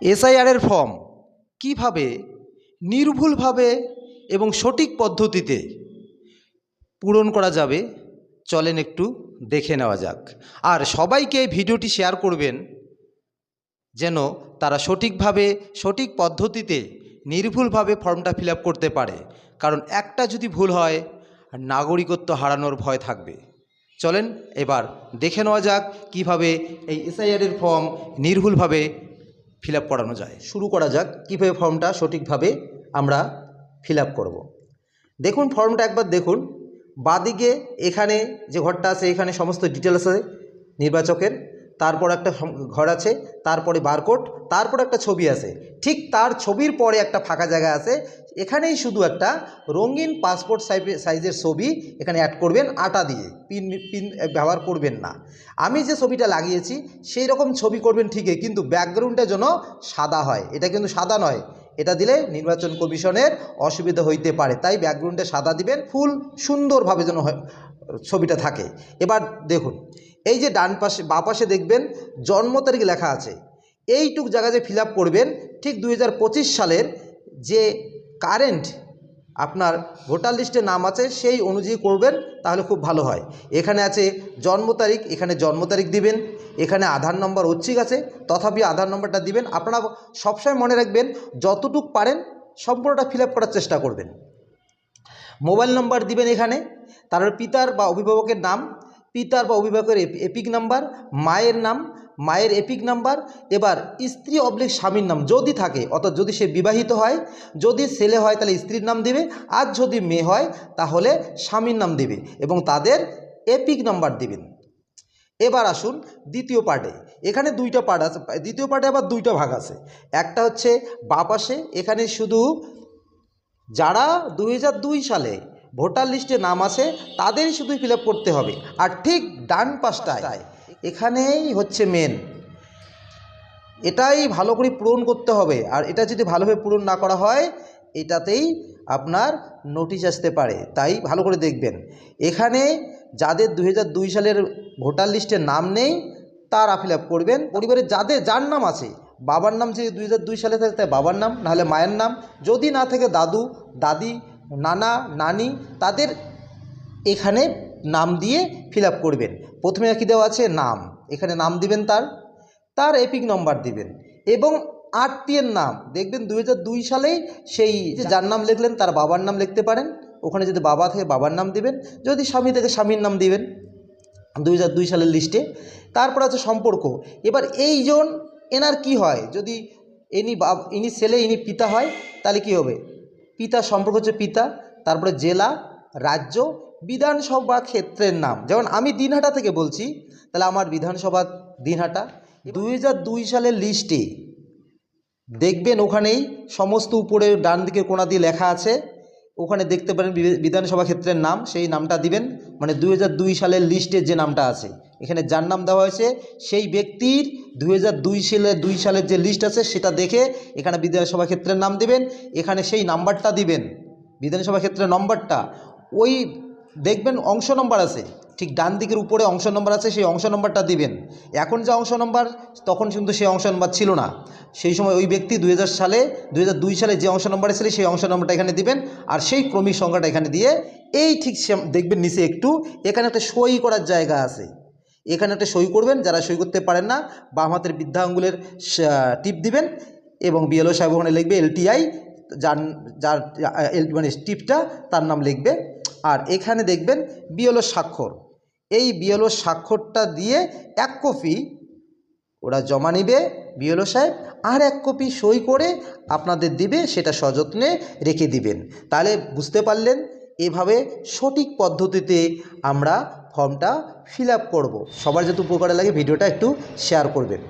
এসআইআরের ফর্ম কিভাবে নির্ভুলভাবে এবং সঠিক পদ্ধতিতে পূরণ করা যাবে চলেন একটু দেখে নেওয়া যাক। আর সবাইকে এই ভিডিওটি শেয়ার করবেন যেন তারা সঠিকভাবে সঠিক পদ্ধতিতে নির্ভুলভাবে ফর্মটা ফিল আপ করতে পারে, কারণ একটা যদি ভুল হয় নাগরিকত্ব হারানোর ভয় থাকবে। চলেন এবার দেখে নেওয়া যাক কিভাবে এই এসআইআরের ফর্ম নির্ভুলভাবে ফিল আপ করানো যায়। শুরু করা যাক কীভাবে ফর্মটা সঠিকভাবে আমরা ফিল আপ করব। দেখুন ফর্মটা একবার দেখুন, বাঁদিকে এখানে যে ঘরটা আছে এখানে সমস্ত ডিটেলস আছে নির্বাচকের, তারপর একটা ঘর আছে, তারপরে বারকোড, তারপর একটা ছবি আছে, ঠিক তার ছবির পরে একটা ফাঁকা জায়গা আছে, এখানেই শুধু একটা রঙিন পাসপোর্ট সাইজের ছবি এখানে অ্যাড করবেন আটা দিয়ে, পিন ব্যবহার করবেন না। আমি যে ছবিটা লাগিয়েছি সেই রকম ছবি করবেন ঠিকই, কিন্তু ব্যাকগ্রাউন্ডটা যেন সাদা হয়। এটা কিন্তু সাদা নয়, এটা দিলে নির্বাচন কমিশনের অসুবিধা হইতে পারে, তাই ব্যাকগ্রাউন্ডে সাদা দিবেন, ফুল সুন্দরভাবে যেন ছবিটা থাকে। এবার দেখুন এই যে ডান পাশে বাঁ পাশে দেখবেন জন্ম তারিখ লেখা আছে, এইটুক জায়গা যে ফিল আপ করবেন ঠিক 2025 সালের যে কারেন্ট আপনার ভোটার লিস্টে নাম আছে সেই অনুযায়ী করবেন, তাহলে খুব ভালো হয়। এখানে আছে জন্ম তারিখ, এখানে জন্ম তারিখ দিবেন, এখানে আধার নম্বর ঐচ্ছিক আছে তথাপি আধার নম্বরটা দিবেন। আপনারা সবসময় মনে রাখবেন যতটুক পারেন সম্পূর্ণটা ফিল আপ করার চেষ্টা করবেন। মোবাইল নম্বর দিবেন এখানে, তারপর পিতার বা অভিভাবকের নাম, পিতার বা অভিভাবকের এপিক নাম্বার, মায়ের নাম, মায়ের এপিক নাম্বার, এবার স্ত্রী অবলিক স্বামীর নাম যদি থাকে, অর্থাৎ যদি সে বিবাহিত হয়, যদি ছেলে হয় তাহলে স্ত্রীর নাম দিবে, আর যদি মেয়ে হয় তাহলে স্বামীর নাম দিবে এবং তাদের এপিক নাম্বার দিবেন। এবার আসুন দ্বিতীয় পার্টে, এখানে দুইটা পার্ট আছে, দ্বিতীয় পার্টে আবার দুইটা ভাগ আছে। একটা হচ্ছে বাঁ পাশে, এখানে শুধু যারা 2002 সালে ভোটার লিস্টে নাম আছে তাদেরই শুধু ফিল আপ করতে হবে। আর ঠিক ডান পাশটায় এখানেই হচ্ছে মেন, এটাই ভালো করে পূরণ করতে হবে। আর এটা যদি ভালোভাবে পূরণ না করা হয় এটাতেই আপনার নোটিশ আসতে পারে, তাই ভালো করে দেখবেন। এখানে যাদের 2002 সালের ভোটার লিস্টে নাম নেই তারা ফিল আপ করবেন। পরিবারের যার নাম আছে, বাবার নাম যে 2002 সালে থাকে তাই বাবার নাম, নাহলে মায়ের নাম, যদি না থাকে দাদু দাদি নানা নানি, তাদের এখানে নাম দিয়ে ফিল আপ করবেন। প্রথমে কী দেওয়া আছে নাম, এখানে নাম দিবেন, তার এপিক নম্বর দিবেন এবং আত্মীয়ের নাম দেখবেন 2002 সালেই সেই যার নাম লিখলেন তার বাবার নাম লিখতে পারেন, ওখানে যদি বাবা থাকে বাবার নাম দিবেন, যদি স্বামী থেকে স্বামীর নাম দিবেন 2002 সালের লিস্টে। তারপর আছে সম্পর্ক। এবার এইজন এনার কি হয়, যদি ইনি ছেলে ইনি পিতা হয় তাহলে কি হবে, পিতার সম্পর্ক হচ্ছে পিতা, তারপরে জেলা, রাজ্য, বিধানসভা ক্ষেত্রের নাম। যেমন আমি দিনহাটা থেকে বলছি, তাহলে আমার বিধানসভা দিনহাটা। 2002 সালের লিস্টে দেখবেন ওখানেই সমস্ত উপরে ডান দিকে কোণা দিয়ে লেখা আছে, ওখানে দেখতে পারেন বিধানসভা ক্ষেত্রের নাম, সেই নামটা দিবেন। মানে 2002 সালের লিস্টের যে নামটা আছে এখানে যার নাম দেওয়া হয়েছে সেই ব্যক্তির 2002 সালের যে লিস্ট আছে সেটা দেখে এখানে বিধানসভা ক্ষেত্রের নাম দিবেন, এখানে সেই নাম্বারটা দিবেন, বিধানসভা ক্ষেত্রের নম্বরটা। ওই দেখবেন অংশ নম্বর আছে, ঠিক ডান দিকের উপরে অংশ নম্বর আছে, সেই অংশ নম্বরটা দিবেন। এখন যে অংশ নম্বর, তখন কিন্তু সেই অংশ নম্বর ছিল না, সেই সময় ওই ব্যক্তি 2002 সালে যে অংশ নম্বরে ছিল সেই অংশ নম্বরটা এখানে দিবেন, আর সেই ক্রমিক সংখ্যাটা এখানে দিয়ে এই ঠিক দেখবেন নিচে একটু এখানে একটা সই করার জায়গা আছে, এখানে একটা সই করবেন। যারা সই করতে পারেন না বাম হাতের বৃদ্ধা আঙ্গুলের টিপ দিবেন এবং বিএলও সাহেব ওখানে লিখবে LTI, যার মানে টিপটা তার নাম লিখবে। আর এখানে দেখবেন বিএলও স্বাক্ষর, এই বিএলও স্বাক্ষরটা দিয়ে এক কপি ওরা জমা নিবে বিএলও সাহেব, আর এক কপি সই করে আপনাদের দিবে, সেটা সযত্নে রেখে দিবেন। তাহলে বুঝতে পারলেন এভাবে সঠিক পদ্ধতিতে আমরা ফর্মটা ফিল আপ করবো। সবার যাতে উপকারে লাগে ভিডিওটা একটু শেয়ার করবেন।